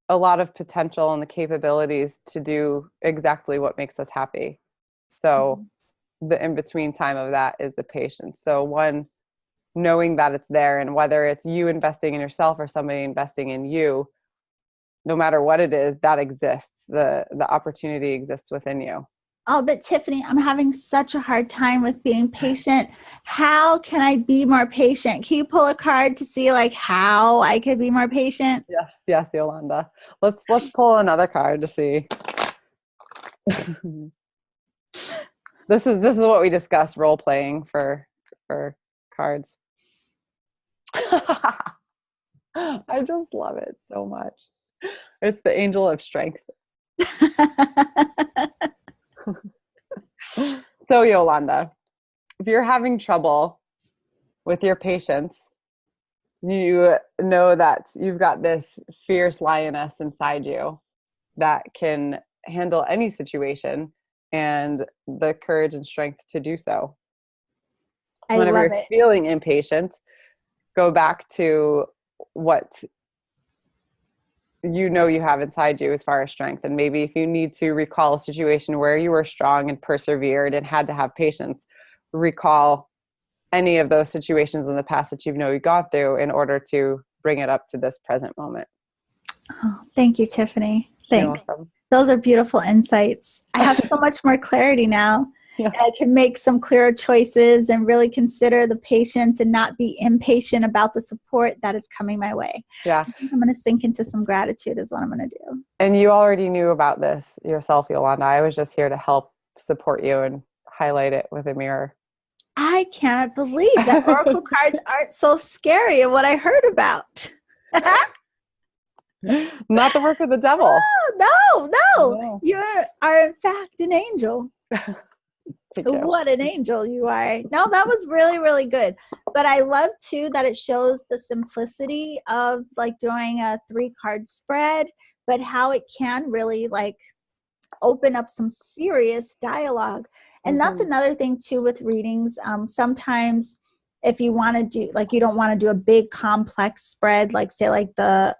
Speaker 2: a lot of potential and the capabilities to do exactly what makes us happy. So the in-between time of that is the patience. So one, knowing that it's there, and whether it's you investing in yourself or somebody investing in you, no matter what it is, that exists. The opportunity exists within you.
Speaker 1: Oh, but Tiffany, I'm having such a hard time with being patient. How can I be more patient? Can you pull a card to see like how I could be more patient?
Speaker 2: Yes, Yolanda. Let's pull another card to see. This is what we discussed, role playing for cards. I just love it so much. It's the angel of strength. So Yolanda, if you're having trouble with your patience, you know that you've got this fierce lioness inside you that can handle any situation and the courage and strength to do so.
Speaker 1: I
Speaker 2: Whenever
Speaker 1: love
Speaker 2: you're
Speaker 1: it.
Speaker 2: feeling impatient, go back to what you know you have inside you as far as strength. And maybe if you need to recall a situation where you were strong and persevered and had to have patience, recall any of those situations in the past that you know you got through in order to bring it up to this present moment.
Speaker 1: Oh, thank you, Tiffany. Thanks.
Speaker 2: You're welcome.
Speaker 1: Those are beautiful insights. I have so much more clarity now.
Speaker 2: Yes.
Speaker 1: And I can make some clearer choices and really consider the patience and not be impatient about the support that is coming my way.
Speaker 2: Yeah.
Speaker 1: I think I'm going to sink into some gratitude is what I'm going to do.
Speaker 2: And you already knew about this yourself, Yolanda. I was just here to help support you and highlight it with a mirror.
Speaker 1: I can't believe that oracle cards aren't so scary of what I heard about.
Speaker 2: Not the work of the devil.
Speaker 1: No. You are in fact an angel.
Speaker 2: Thank you.
Speaker 1: What an angel you are. No, that was really, really good. But I love too that it shows the simplicity of like doing a 3-card spread, but how it can really like open up some serious dialogue. And that's another thing too with readings. Sometimes if you want to do like, you don't want to do a big complex spread, like say like the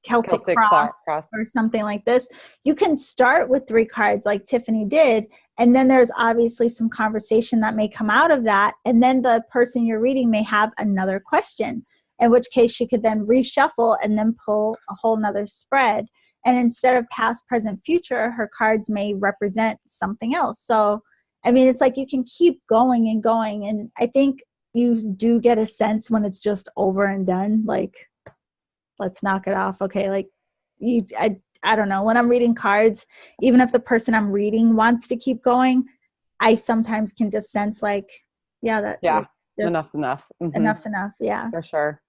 Speaker 1: Celtic cross or something like this, you can start with 3 cards like Tiffany did, and then there's obviously some conversation that may come out of that, and then the person you're reading may have another question, in which case you could then reshuffle and then pull a whole nother spread, and instead of past, present, future, her cards may represent something else. So I mean, it's like you can keep going and going, and I think you do get a sense when it's just over and done, like let's knock it off. Okay. Like I don't know, when I'm reading cards, even if the person I'm reading wants to keep going, I sometimes can just sense like, yeah,
Speaker 2: enough's enough.
Speaker 1: Enough's enough. Yeah.
Speaker 2: For sure.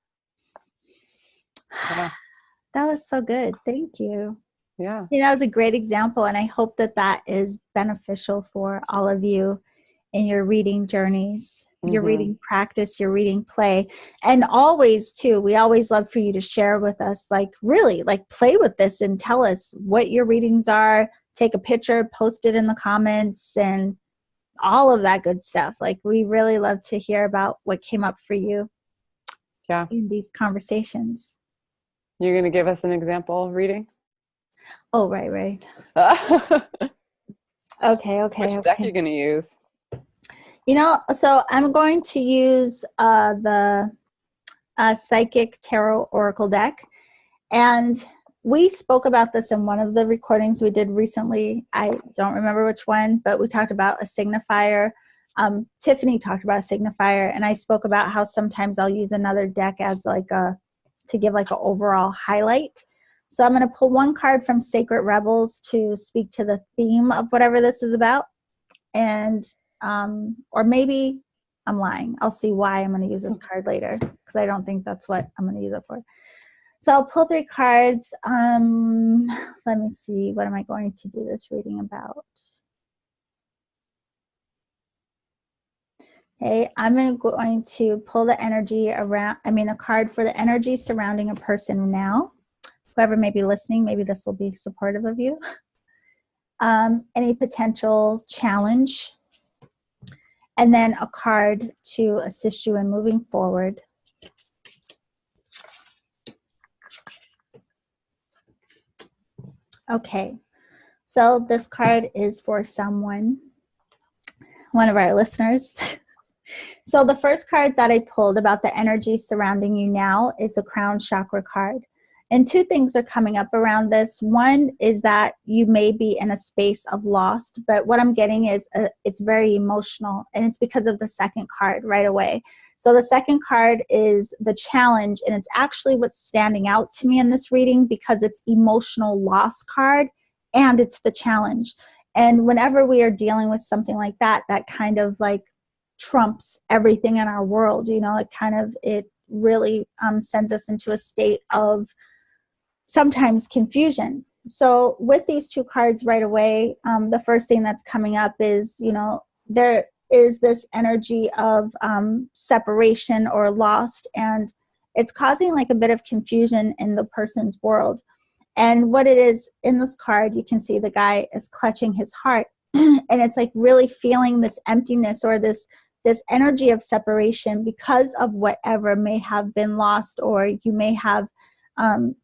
Speaker 2: Yeah.
Speaker 1: That was so good. Thank you.
Speaker 2: Yeah.
Speaker 1: That was a great example. And I hope that that is beneficial for all of you in your reading journeys, your reading practice, your reading play. And always too, we always love for you to share with us, like really like play with this and tell us what your readings are, take a picture, post it in the comments and all of that good stuff. Like we really love to hear about what came up for you in these conversations.
Speaker 2: You're going to give us an example reading?
Speaker 1: Oh, right. Okay.
Speaker 2: Which deck are you going to use?
Speaker 1: So I'm going to use the Psychic Tarot Oracle deck. And we spoke about this in one of the recordings we did recently. I don't remember which one, but we talked about a signifier. Tiffany talked about a signifier, and I spoke about how sometimes I'll use another deck as to give like an overall highlight. So I'm going to pull one card from Sacred Rebels to speak to the theme of whatever this is about. And, or maybe I'm lying. I'll see why I'm going to use this card later, because I don't think that's what I'm going to use it for. So I'll pull 3 cards. Let me see. What am I going to do this reading about? Okay, I'm going to pull the energy around, a card for the energy surrounding a person now. Whoever may be listening, maybe this will be supportive of you. Any potential challenge. And then a card to assist you in moving forward. Okay, so this card is for someone, one of our listeners. So the first card that I pulled about the energy surrounding you now is the crown chakra card. And 2 things are coming up around this. One is that you may be in a space of lost, but what I'm getting is it's very emotional, and it's because of the second card right away. So the second card is the challenge, and it's actually what's standing out to me in this reading because it's emotional loss card and it's the challenge. And whenever we are dealing with something like that, that kind of like trumps everything in our world, it really sends us into a state of sometimes confusion. So with these 2 cards right away, the first thing that's coming up is, there is this energy of separation or lost, and it's causing like a bit of confusion in the person's world. And what it is in this card, you can see the guy is clutching his heart and it's like really feeling this emptiness or this energy of separation because of whatever may have been lost or you may have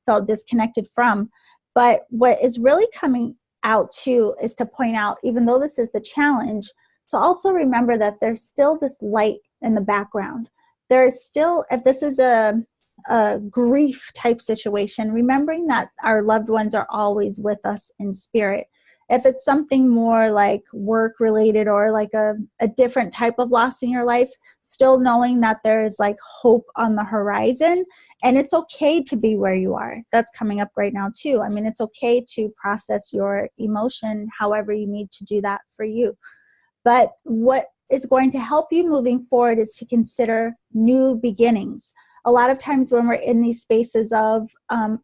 Speaker 1: felt disconnected from. But what is really coming out too is to point out, even though this is the challenge, to also remember that there's still this light in the background. There is still, if this is a grief type situation, remembering that our loved ones are always with us in spirit. If it's something more like work related or like a different type of loss in your life, still knowing that there is like hope on the horizon, and it's okay to be where you are. That's coming up right now too. It's okay to process your emotion however you need to do that for you. But what is going to help you moving forward is to consider new beginnings. A lot of times when we're in these spaces of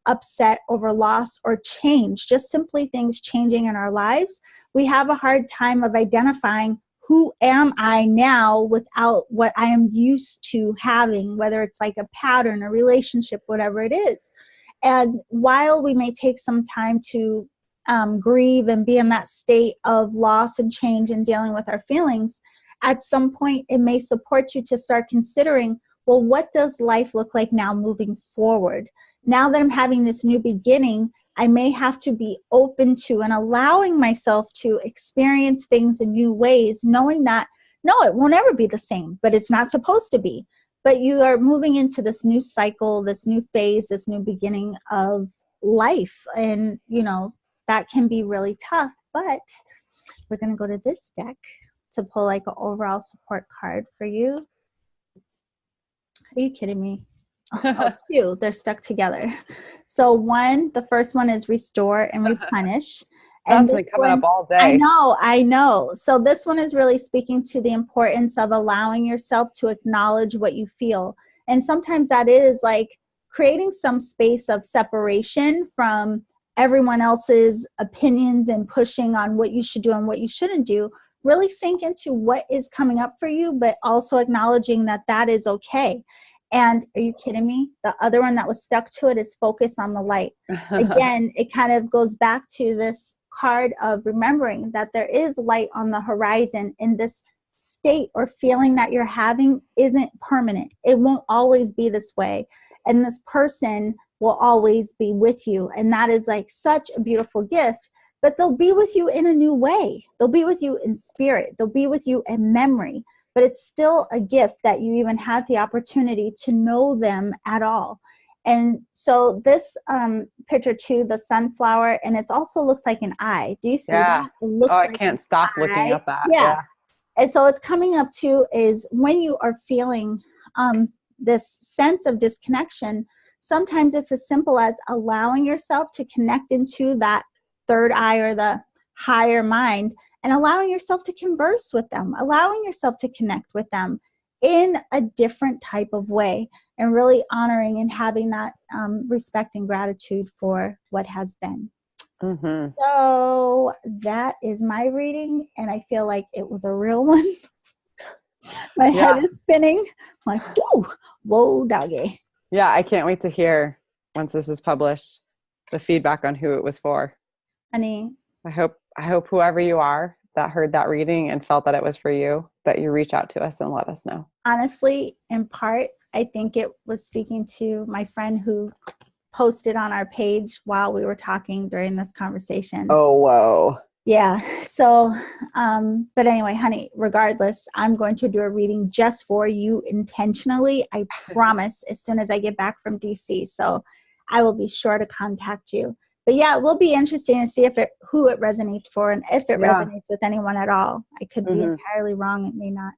Speaker 1: upset over loss or change, just simply things changing in our lives, we have a hard time of identifying who am I now without what I am used to having, whether it's like a pattern, a relationship, whatever it is. And while we may take some time to grieve and be in that state of loss and change and dealing with our feelings, at some point it may support you to start considering, well, what does life look like now moving forward? Now that I'm having this new beginning, I may have to be open to and allowing myself to experience things in new ways, knowing that, no, it won't ever be the same, but it's not supposed to be. But you are moving into this new cycle, this new phase, this new beginning of life. And, that can be really tough. But we're going to go to this deck to pull like an overall support card for you. Are you kidding me? Oh, 2, they're stuck together. So the first one is restore and replenish. And
Speaker 2: That's been coming up all day.
Speaker 1: I know. So this one is really speaking to the importance of allowing yourself to acknowledge what you feel. And sometimes that is like creating some space of separation from everyone else's opinions and pushing on what you should do and what you shouldn't do. Really sink into what is coming up for you, but also acknowledging that that is okay. And are you kidding me? The other one that was stuck to it is focus on the light. Again, it kind of goes back to this card of remembering that there is light on the horizon, and this state or feeling that you're having isn't permanent. It won't always be this way. And this person will always be with you. And that is like such a beautiful gift. But they'll be with you in a new way. They'll be with you in spirit. They'll be with you in memory. but it's still a gift that you even had the opportunity to know them at all. And so this picture too, the sunflower, and it also looks like an eye. Do you see
Speaker 2: Yeah.
Speaker 1: that? It
Speaker 2: Oh,
Speaker 1: looks
Speaker 2: I
Speaker 1: like
Speaker 2: can't
Speaker 1: an
Speaker 2: stop looking
Speaker 1: eye.
Speaker 2: at that.
Speaker 1: Yeah.
Speaker 2: Yeah.
Speaker 1: And so it's coming up too is when you are feeling this sense of disconnection, sometimes it's as simple as allowing yourself to connect into that third eye or the higher mind, and allowing yourself to converse with them, allowing yourself to connect with them in a different type of way, and really honoring and having that respect and gratitude for what has been.
Speaker 2: Mm-hmm.
Speaker 1: So that is my reading, and I feel like it was a real one. My head is spinning. I'm like, whoa, doggy.
Speaker 2: Yeah, I can't wait to hear, once this is published, the feedback on who it was for.
Speaker 1: Honey,
Speaker 2: I hope whoever you are that heard that reading and felt that it was for you, that you reach out to us and let us know.
Speaker 1: honestly, in part, I think it was speaking to my friend who posted on our page while we were talking during this conversation.
Speaker 2: Oh, whoa.
Speaker 1: Yeah. So, but anyway, honey, regardless, I'm going to do a reading just for you intentionally. I promise, as soon as I get back from DC. So I will be sure to contact you. But yeah, it will be interesting to see who it resonates for, and if it resonates with anyone at all. I could be entirely wrong. It may not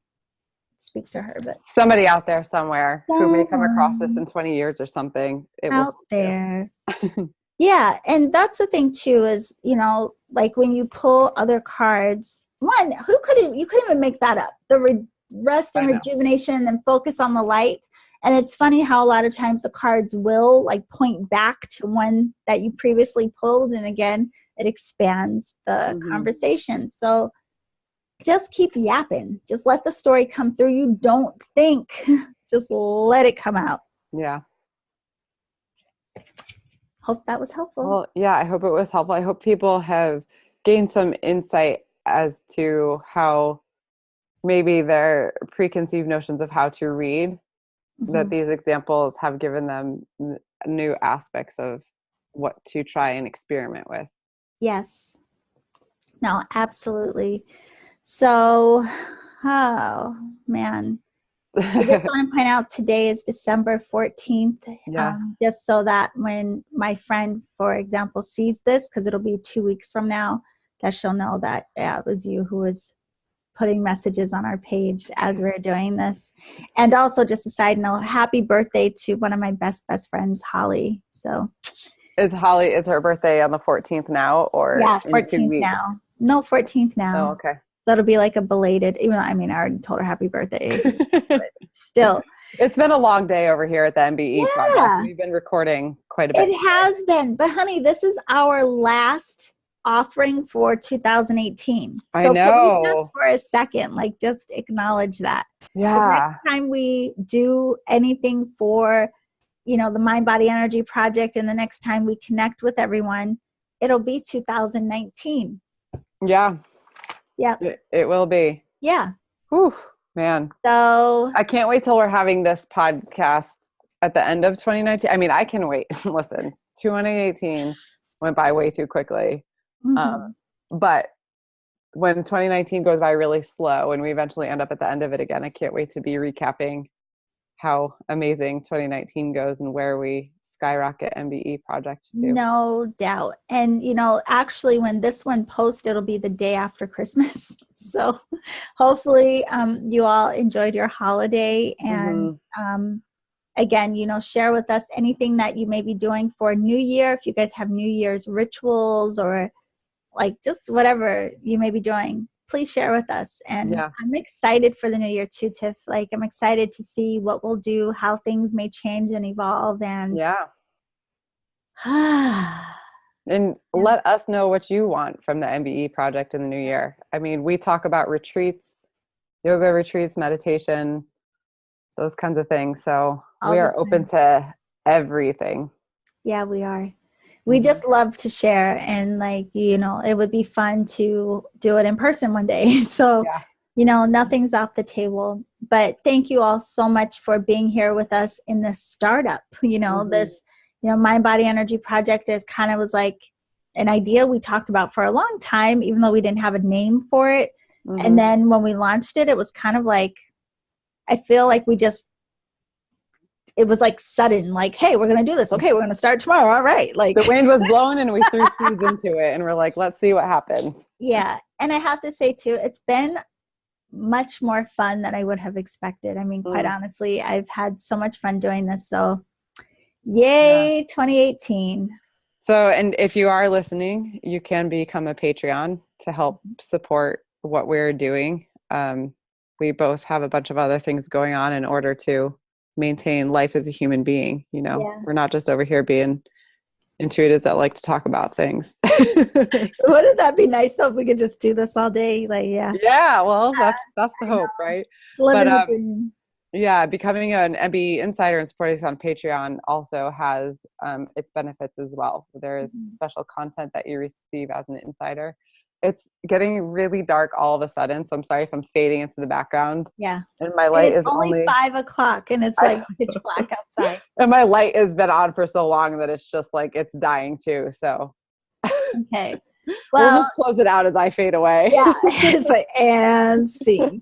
Speaker 1: speak to her, but
Speaker 2: somebody out there somewhere who may come across this in 20 years or something. It
Speaker 1: out
Speaker 2: will
Speaker 1: there. Yeah. And that's the thing too, is, like when you pull other cards, one, you couldn't even make that up. The rest and rejuvenation and focus on the light. And it's funny how a lot of times the cards will like point back to one that you previously pulled. And again, it expands the conversation. So just keep yapping. Just let the story come through. You don't think, just let it come out.
Speaker 2: Yeah.
Speaker 1: Hope that was helpful.
Speaker 2: Well, yeah, I hope it was helpful. I hope people have gained some insight as to how maybe their preconceived notions of how to read, that these examples have given them new aspects of what to try and experiment with.
Speaker 1: Yes. No, absolutely. So, oh man, I just want to point out today is December 14th, just so that when my friend, for example, sees this, because it'll be 2 weeks from now, that she'll know that it was you who was putting messages on our page as we're doing this. And also, just a side note, happy birthday to one of my best friends, Holly. So
Speaker 2: is her birthday on the 14th now, or
Speaker 1: yeah,
Speaker 2: in 2
Speaker 1: 14th
Speaker 2: weeks?
Speaker 1: now. No, 14th now.
Speaker 2: Oh, okay.
Speaker 1: That'll be like a belated, even though, I already told her happy birthday, but still.
Speaker 2: It's been a long day over here at the MBE project. We've been recording quite a bit.
Speaker 1: It has been, but honey, this is our last offering for 2018. So
Speaker 2: I know.
Speaker 1: Can we just for a second, just acknowledge that.
Speaker 2: Yeah.
Speaker 1: The next time we do anything for, the Mind Body Energy Project, and the next time we connect with everyone, it'll be 2019.
Speaker 2: Yeah.
Speaker 1: Yeah.
Speaker 2: It will be.
Speaker 1: Yeah.
Speaker 2: Whew, man.
Speaker 1: So
Speaker 2: I can't wait till we're having this podcast at the end of 2019. I can wait. Listen, 2018 went by way too quickly. But when 2019 goes by really slow and we eventually end up at the end of it again, I can't wait to be recapping how amazing 2019 goes and where we skyrocket MBE project to.
Speaker 1: No doubt. And actually when this one posts, it'll be the day after Christmas. So hopefully you all enjoyed your holiday, and again, share with us anything that you may be doing for New Year. If you guys have New Year's rituals or just whatever you may be doing, please share with us. And I'm excited for the new year too, Tiff. I'm excited to see what we'll do, how things may change and evolve. And
Speaker 2: and let us know what you want from the MBE project in the new year. We talk about retreats, yoga retreats, meditation, those kinds of things. So we are open to everything.
Speaker 1: Yeah, we are. We just love to share, and it would be fun to do it in person one day. So, nothing's off the table. But thank you all so much for being here with us in this startup. This, Mind Body Energy Project is was like an idea we talked about for a long time, even though we didn't have a name for it. And
Speaker 2: Mm-hmm.
Speaker 1: then when we launched it, it was kind of like, I feel like it was like sudden, like, hey, we're going to do this. Okay, we're going to start tomorrow. All right. Like,
Speaker 2: The wind was blowing and we threw seeds into it and we're like, let's see what happens.
Speaker 1: yeah. And I have to say too, it's been much more fun than I would have expected. I mean, quite honestly, I've had so much fun doing this. So
Speaker 2: Yeah.
Speaker 1: yay, 2018.
Speaker 2: So, and if you are listening, you can become a Patreon to help support what we're doing. We both have a bunch of other things going on in order to maintain life as a human being. You know,
Speaker 1: Yeah.
Speaker 2: we're not just over here being intuitives that like to talk about things.
Speaker 1: Wouldn't that be nice though if we could just do this all day? Like, yeah.
Speaker 2: Yeah, well, that's the
Speaker 1: I know.
Speaker 2: hope, right? But
Speaker 1: Living the dream.
Speaker 2: yeah, becoming an MB insider and supporting us on Patreon also has its benefits as well. There is
Speaker 1: Mhm.
Speaker 2: special content that you receive as an insider. It's getting really dark all of a sudden, so I'm sorry if I'm fading into the background.
Speaker 1: Yeah.
Speaker 2: And my
Speaker 1: And
Speaker 2: light
Speaker 1: it's
Speaker 2: is
Speaker 1: only
Speaker 2: only
Speaker 1: 5 o'clock and it's like
Speaker 2: I,
Speaker 1: pitch black outside.
Speaker 2: and my light has been on for so long that it's just like it's dying too. So
Speaker 1: Okay.
Speaker 2: we'll
Speaker 1: Well,
Speaker 2: just close it out as I fade away.
Speaker 1: yeah. It's like, and see.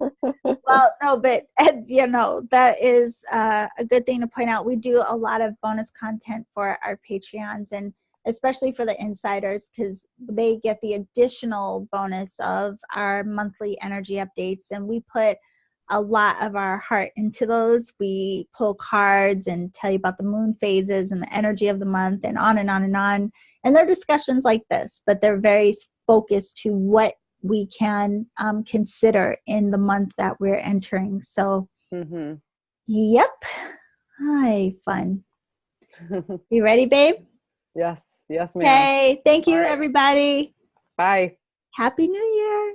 Speaker 1: Well, no, but that is a good thing to point out. We do a lot of bonus content for our Patreons, and especially for the insiders, because they get the additional bonus of our monthly energy updates. And we put a lot of our heart into those. We pull cards and tell you about the moon phases and the energy of the month and on and on and on. And they're discussions like this, but they're very focused to what we can consider in the month that we're entering. So,
Speaker 2: Mm-hmm.
Speaker 1: yep. Hi, fun. You ready, babe?
Speaker 2: Yes, yes, ma'am.
Speaker 1: Okay. Thank
Speaker 2: All
Speaker 1: you,
Speaker 2: right.
Speaker 1: everybody.
Speaker 2: Bye.
Speaker 1: Happy New Year.